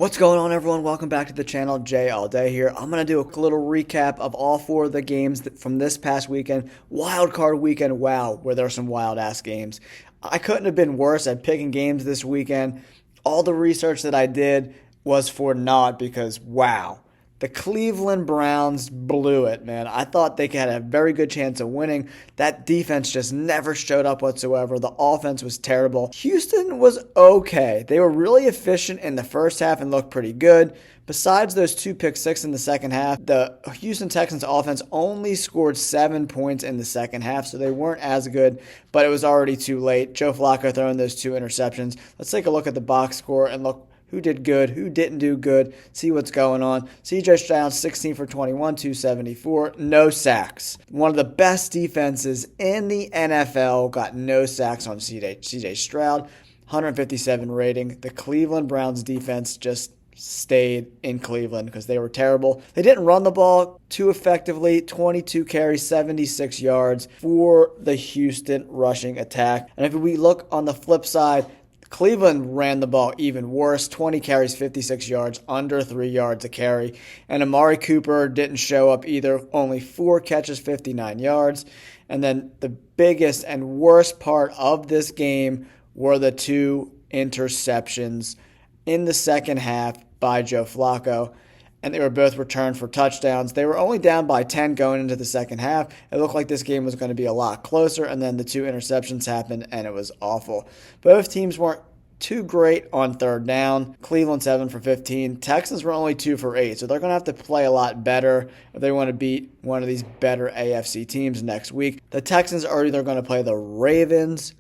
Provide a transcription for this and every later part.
What's going on, everyone? Welcome back to the channel. Jay all day here. I'm going to do a little recap of all four of the games from this past weekend. Wild card weekend, wow, where there are some wild ass games. I couldn't have been worse at picking games this weekend. All the research that I did was for naught because, wow. The Cleveland Browns blew it, man. I thought they had a very good chance of winning. That defense just never showed up whatsoever. The offense was terrible. Houston was okay. They were really efficient in the first half and looked pretty good. Besides those two pick six in the second half, the Houston Texans offense only scored 7 points in the second half, so they weren't as good, but it was already too late. Joe Flacco throwing those two interceptions. Let's take a look at the box score and look who did good, who didn't do good, see what's going on. C.J. Stroud, 16 for 21, 274, no sacks. One of the best defenses in the NFL got no sacks on C.J. Stroud, 157 rating. The Cleveland Browns defense just stayed in Cleveland because they were terrible. They didn't run the ball too effectively. 22 carries, 76 yards for the Houston rushing attack. And if we look on the flip side, Cleveland ran the ball even worse, 20 carries, 56 yards, under 3 yards a carry. And Amari Cooper didn't show up either, only 4 catches, 59 yards. And then the biggest and worst part of this game were the 2 interceptions in the second half by Joe Flacco. And they were both returned for touchdowns. They were only down by 10 going into the second half. It looked like this game was going to be a lot closer, and then the 2 interceptions happened, and it was awful. Both teams weren't too great on third down. Cleveland 7 for 15. Texans were only 2 for 8, so they're going to have to play a lot better if they want to beat one of these better AFC teams next week. The Texans are either going to play the Ravens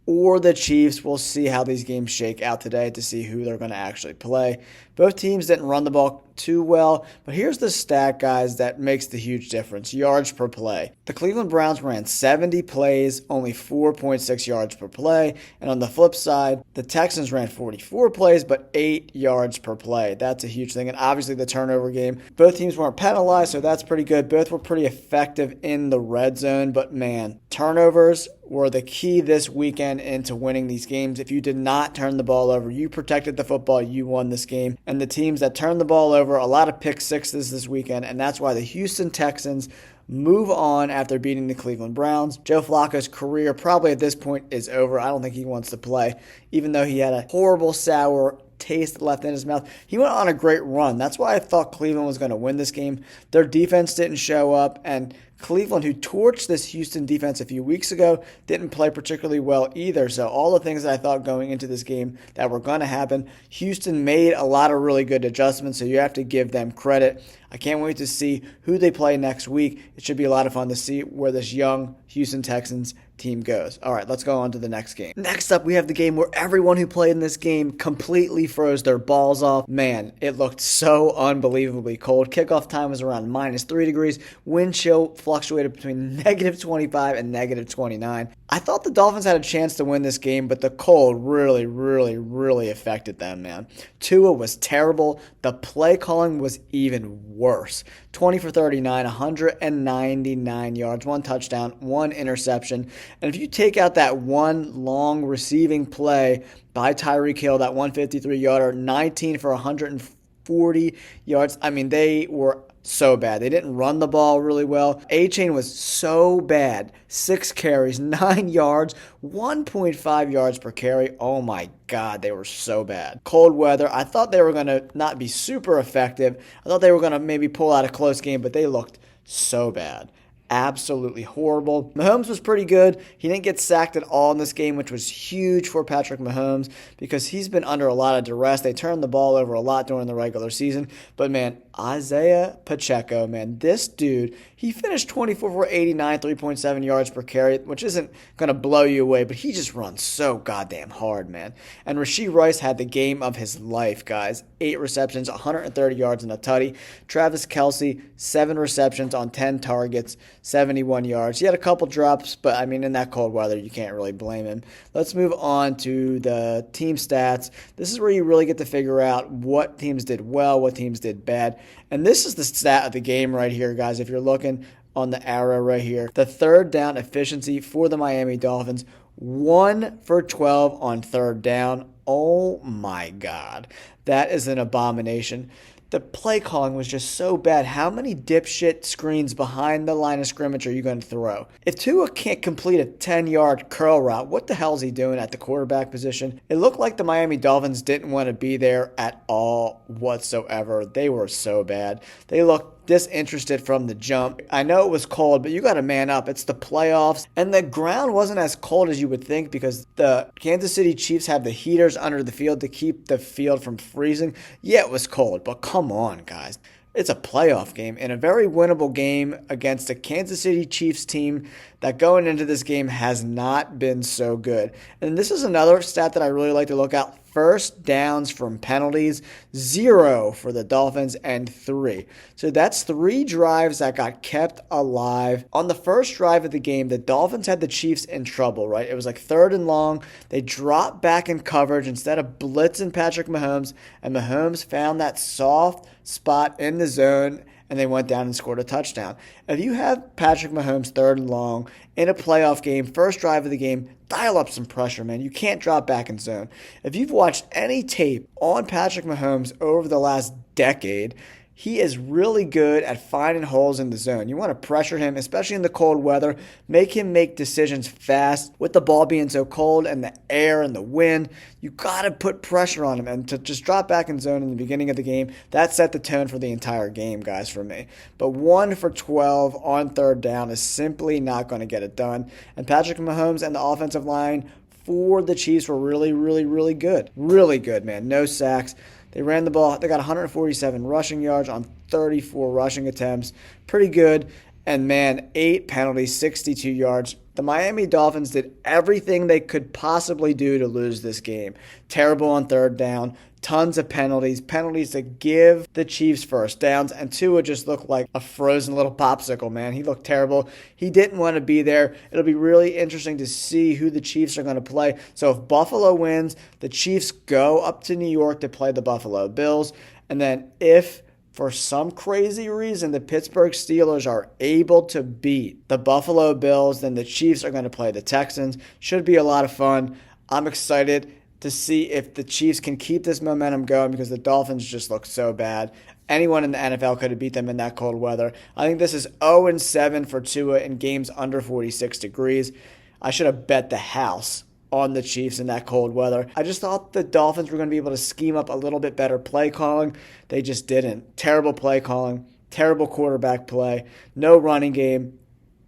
or the Chiefs. We'll see how these games shake out today to see who they're going to actually play. Both teams didn't run the ball too well, but here's the stat, guys, that makes the huge difference. Yards per play. The Cleveland Browns ran 70 plays, only 4.6 yards per play. And on the flip side, the Texans ran 44 plays, but 8 yards per play. That's a huge thing. And obviously the turnover game. Both teams weren't penalized, so that's pretty good. Both were pretty effective in the red zone, but man, turnovers were the key this weekend into winning these games. If you did not turn the ball over, you protected the football, you won this game. And the teams that turned the ball over, a lot of pick sixes this weekend, and that's why the Houston Texans move on after beating the Cleveland Browns. Joe Flacco's career probably at this point is over. I don't think he wants to play, even though he had a horrible sour taste left in his mouth. He went on a great run. That's why I thought Cleveland was going to win this game. Their defense didn't show up, and Cleveland, who torched this Houston defense a few weeks ago, didn't play particularly well either. So all the things that I thought going into this game that were going to happen, Houston made a lot of really good adjustments, so you have to give them credit. I can't wait to see who they play next week. It should be a lot of fun to see where this young Houston Texans team goes. All right, let's go on to the next game. Next up, we have the game where everyone who played in this game completely froze their balls off. Man, it looked so unbelievably cold. Kickoff time was around -3 degrees. Wind chill fluctuated between -25 and -29. I thought the Dolphins had a chance to win this game, but the cold really affected them, man. Tua was terrible. The play calling was even worse. 20 for 39, 199 yards, 1 touchdown, 1 interception. And if you take out that one long receiving play by Tyreek Hill, that 153-yarder, 19 for 140 yards, I mean, they were so bad. They didn't run the ball really well. A-Chain was so bad. 6 carries, 9 yards, 1.5 yards per carry. Oh my God, they were so bad. Cold weather. I thought they were going to not be super effective. I thought they were going to maybe pull out a close game, but they looked so bad. Absolutely horrible. Mahomes was pretty good. He didn't get sacked at all in this game, which was huge for Patrick Mahomes because he's been under a lot of duress. They turned the ball over a lot during the regular season. But man, Isaiah Pacheco, man, this dude, he finished 24 for 89, 3.7 yards per carry, which isn't going to blow you away, but he just runs so goddamn hard, man. And Rashee Rice had the game of his life, guys. 8 receptions, 130 yards and a tutty. Travis Kelce, 7 receptions on 10 targets, 71 yards. He had a couple drops, but I mean, in that cold weather, you can't really blame him. Let's move on to the team stats. This is where you really get to figure out what teams did well, what teams did bad. And this is the stat of the game right here, guys. If you're looking on the arrow right here, the third down efficiency for the Miami Dolphins, 1 for 12 on third down. Oh my God. That is an abomination. The play calling was just so bad. How many dipshit screens behind the line of scrimmage are you going to throw? If Tua can't complete a 10-yard curl route, what the hell is he doing at the quarterback position? It looked like the Miami Dolphins didn't want to be there at all whatsoever. They were so bad. They looked disinterested from the jump. I know it was cold, but you got to man up. It's the playoffs, and the ground wasn't as cold as you would think because the Kansas City Chiefs have the heaters under the field to keep the field from freezing. Yeah, it was cold, but come on, guys. It's a playoff game and a very winnable game against a Kansas City Chiefs team that going into this game has not been so good. And this is another stat that I really like to look at. First downs from penalties, 0 for the Dolphins and 3. So that's 3 drives that got kept alive. On the first drive of the game, the Dolphins had the Chiefs in trouble, right? It was like 3rd and long. They dropped back in coverage instead of blitzing Patrick Mahomes, and Mahomes found that soft spot in the zone, and they went down and scored a touchdown. If you have Patrick Mahomes 3rd and long in a playoff game, first drive of the game, dial up some pressure, man. You can't drop back in zone. If you've watched any tape on Patrick Mahomes over the last decade, he is really good at finding holes in the zone. You want to pressure him, especially in the cold weather. Make him make decisions fast. With the ball being so cold and the air and the wind, you got to put pressure on him. And to just drop back in zone in the beginning of the game, that set the tone for the entire game, guys, for me. But 1 for 12 on 3rd down is simply not going to get it done. And Patrick Mahomes and the offensive line for the Chiefs were really, really, really good. Really good, man. No sacks. They ran the ball. They got 147 rushing yards on 34 rushing attempts. Pretty good. And, man, 8 penalties, 62 yards. The Miami Dolphins did everything they could possibly do to lose this game. Terrible on 3rd down. Tons of penalties to give the Chiefs first downs, and Tua just looked like a frozen little popsicle, man. He looked terrible. He didn't want to be there. It'll be really interesting to see who the Chiefs are going to play. So if Buffalo wins, the Chiefs go up to New York to play the Buffalo Bills, and then if for some crazy reason the Pittsburgh Steelers are able to beat the Buffalo Bills, then the Chiefs are going to play the Texans. Should be a lot of fun. I'm excited to see if the Chiefs can keep this momentum going because the Dolphins just look so bad. Anyone in the NFL could have beat them in that cold weather. I think this is 0-7 for Tua in games under 46 degrees. I should have bet the house on the Chiefs in that cold weather. I just thought the Dolphins were going to be able to scheme up a little bit better play calling. They just didn't. Terrible play calling, terrible quarterback play, no running game.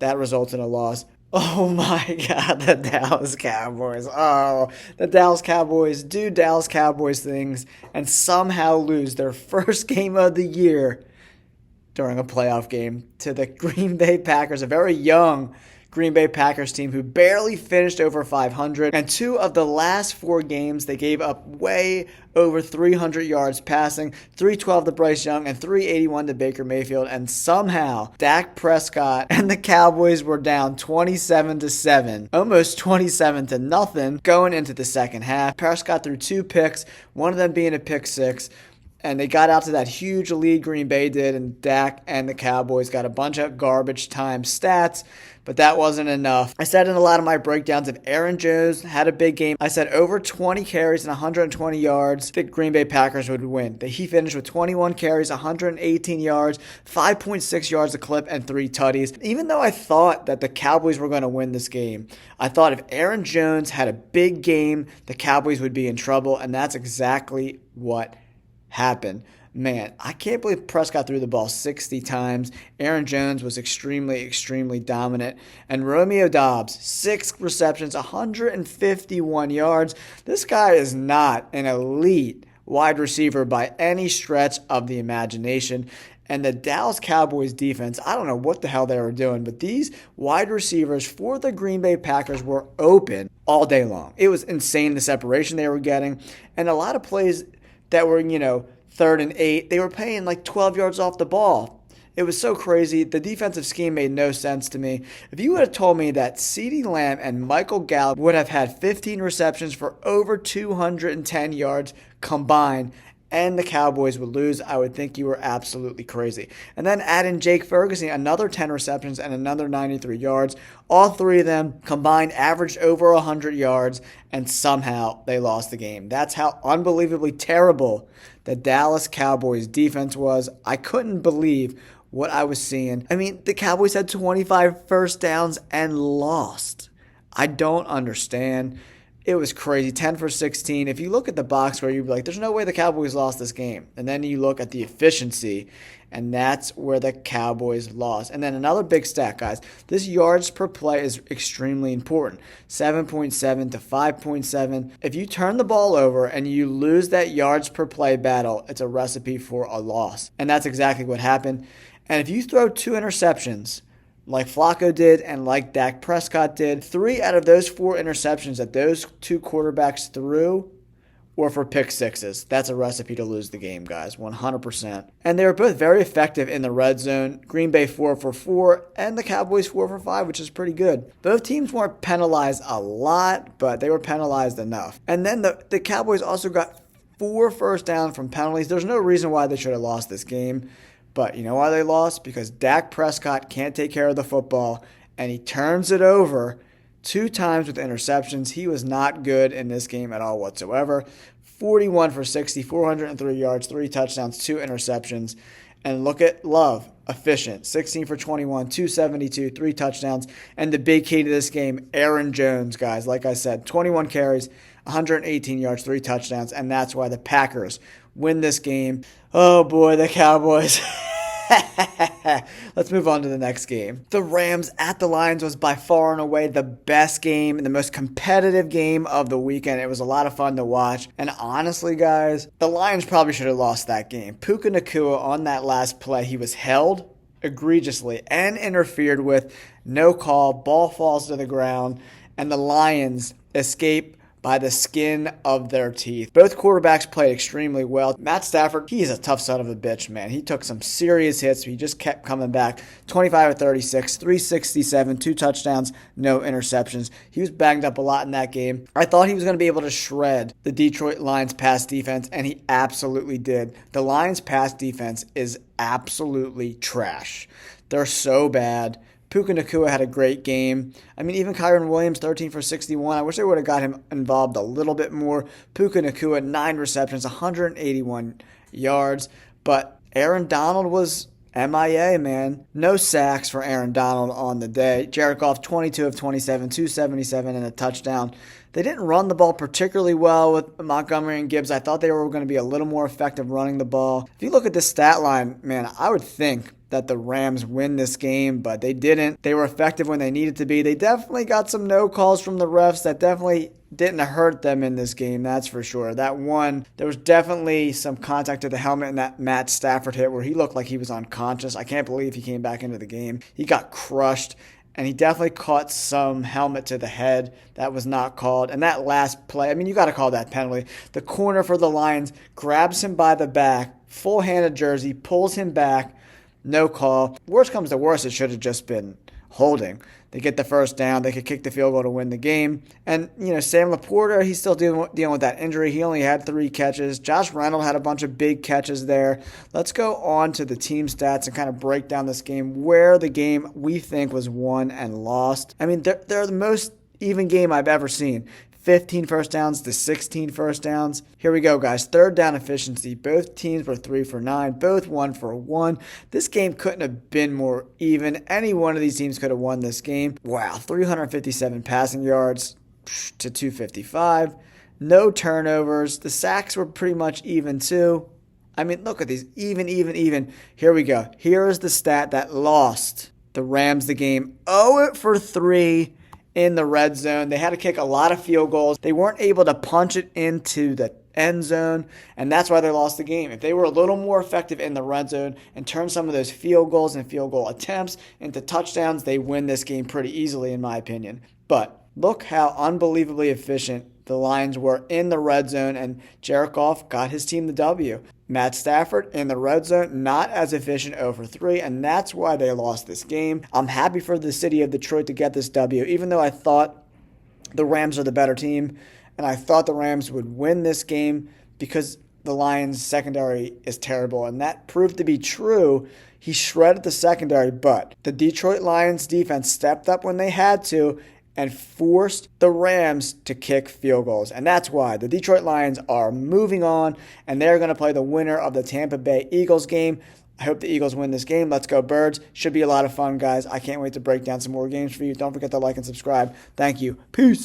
That results in a loss. Oh my God, the Dallas Cowboys. Oh, the Dallas Cowboys do Dallas Cowboys things and somehow lose their first game of the year during a playoff game to the Green Bay Packers, a very young Green Bay Packers team who barely finished over 500. And 2 of the last 4 games, they gave up way over 300 yards passing, 312 to Bryce Young and 381 to Baker Mayfield. And somehow, Dak Prescott and the Cowboys were down 27-7, almost 27-0 going into the second half. Prescott threw 2 picks, one of them being a pick 6. And they got out to that huge lead Green Bay did, and Dak and the Cowboys got a bunch of garbage time stats, but that wasn't enough. I said in a lot of my breakdowns, if Aaron Jones had a big game, I said over 20 carries and 120 yards, the Green Bay Packers would win. He finished with 21 carries, 118 yards, 5.6 yards a clip, and 3 tutties. Even though I thought that the Cowboys were going to win this game, I thought if Aaron Jones had a big game, the Cowboys would be in trouble, and that's exactly what happened. Man, I can't believe Prescott threw the ball 60 times. Aaron Jones was extremely, extremely dominant. And Romeo Doubs, 6 receptions, 151 yards. This guy is not an elite wide receiver by any stretch of the imagination. And the Dallas Cowboys defense, I don't know what the hell they were doing, but these wide receivers for the Green Bay Packers were open all day long. It was insane, the separation they were getting. And a lot of plays that were, 3rd and 8, they were playing like 12 yards off the ball. It was so crazy. The defensive scheme made no sense to me. If you would have told me that CeeDee Lamb and Michael Gallup would have had 15 receptions for over 210 yards combined and the Cowboys would lose, I would think you were absolutely crazy. And then add in Jake Ferguson, another 10 receptions and another 93 yards. All three of them combined averaged over 100 yards, and somehow they lost the game. That's how unbelievably terrible the Dallas Cowboys defense was. I couldn't believe what I was seeing. I mean, the Cowboys had 25 first downs and lost. I don't understand. It was crazy. 10 for 16. If you look at the box score, you'd be like, there's no way the Cowboys lost this game. And then you look at the efficiency, and that's where the Cowboys lost. And then another big stat, guys. This yards per play is extremely important. 7.7 to 5.7. If you turn the ball over and you lose that yards per play battle, it's a recipe for a loss. And that's exactly what happened. And if you throw 2 interceptions, like Flacco did and like Dak Prescott did, 3 out of those 4 interceptions that those 2 quarterbacks threw were for pick sixes. That's a recipe to lose the game, guys, 100%. And they were both very effective in the red zone. Green Bay 4 for 4 and the Cowboys 4 for 5, which is pretty good. Both teams weren't penalized a lot, but they were penalized enough. And then the Cowboys also got 4 first downs from penalties. There's no reason why they should have lost this game. But you know why they lost? Because Dak Prescott can't take care of the football, and he turns it over 2 times with interceptions. He was not good in this game at all whatsoever. 41 for 60, 403 yards, 3 touchdowns, 2 interceptions. And look at Love, efficient, 16 for 21, 272, 3 touchdowns. And the big key to this game, Aaron Jones, guys. Like I said, 21 carries, 118 yards, 3 touchdowns. And that's why the Packers win this game. Oh boy, the Cowboys. Let's move on to the next game. The Rams at the Lions was by far and away the best game and the most competitive game of the weekend. It was a lot of fun to watch. And honestly, guys, the Lions probably should have lost that game. Puka Nacua on that last play, he was held egregiously and interfered with. No call. Ball falls to the ground. And the Lions escape by the skin of their teeth. Both quarterbacks played extremely well. Matt Stafford, he is a tough son of a bitch, man. He took some serious hits, but he just kept coming back. 25 of 36, 367, 2 touchdowns, no interceptions. He was banged up a lot in that game. I thought he was going to be able to shred the Detroit Lions pass defense, and he absolutely did. The Lions pass defense is absolutely trash. They're so bad. Puka Nacua had a great game. I mean, even Kyron Williams, 13 for 61. I wish they would have got him involved a little bit more. Puka Nacua, 9 receptions, 181 yards. But Aaron Donald was MIA, man. No sacks for Aaron Donald on the day. Jared Goff, 22 of 27, 277 and a touchdown. They didn't run the ball particularly well with Montgomery and Gibbs. I thought they were going to be a little more effective running the ball. If you look at this stat line, man, I would think that the Rams win this game, but they didn't. They were effective when they needed to be. They definitely got some no calls from the refs that definitely didn't hurt them in this game, that's for sure. That one, there was definitely some contact to the helmet in that Matt Stafford hit where he looked like he was unconscious. I can't believe he came back into the game. He got crushed, and he definitely caught some helmet to the head. That was not called. And that last play, I mean, you got to call that penalty. The corner for the Lions grabs him by the back, full-handed jersey, pulls him back. No call. Worst comes to worst, it should have just been holding. They get the first down. They could kick the field goal to win the game. And, Sam Laporta, he's still dealing with that injury. He only had 3 catches. Josh Reynolds had a bunch of big catches there. Let's go on to the team stats and kind of break down this game, where the game we think was won and lost. I mean, they're the most even game I've ever seen. 15 first downs to 16 first downs. Here we go, guys. Third down efficiency. Both teams were 3 for 9, both 1 for 1. This game couldn't have been more even. Any one of these teams could have won this game. Wow, 357 passing yards to 255. No turnovers. The sacks were pretty much even too. I mean, look at these. Even. Here we go. Here is the stat that lost the Rams the game. 0 for 3. In the red zone. They had to kick a lot of field goals. They weren't able to punch it into the end zone, and that's why they lost the game. If they were a little more effective in the red zone and turned some of those field goals and field goal attempts into touchdowns, they win this game pretty easily, in my opinion. But look how unbelievably efficient the Lions were in the red zone, and Jared Goff got his team the W. Matt Stafford in the red zone, not as efficient, 0 for 3, and that's why they lost this game. I'm happy for the city of Detroit to get this W, even though I thought the Rams are the better team, and I thought the Rams would win this game because the Lions secondary is terrible, and that proved to be true. He shredded the secondary, but the Detroit Lions defense stepped up when they had to and forced the Rams to kick field goals. And that's why the Detroit Lions are moving on, and they're going to play the winner of the Tampa Bay Eagles game. I hope the Eagles win this game. Let's go Birds. Should be a lot of fun, guys. I can't wait to break down some more games for you. Don't forget to like and subscribe. Thank you. Peace.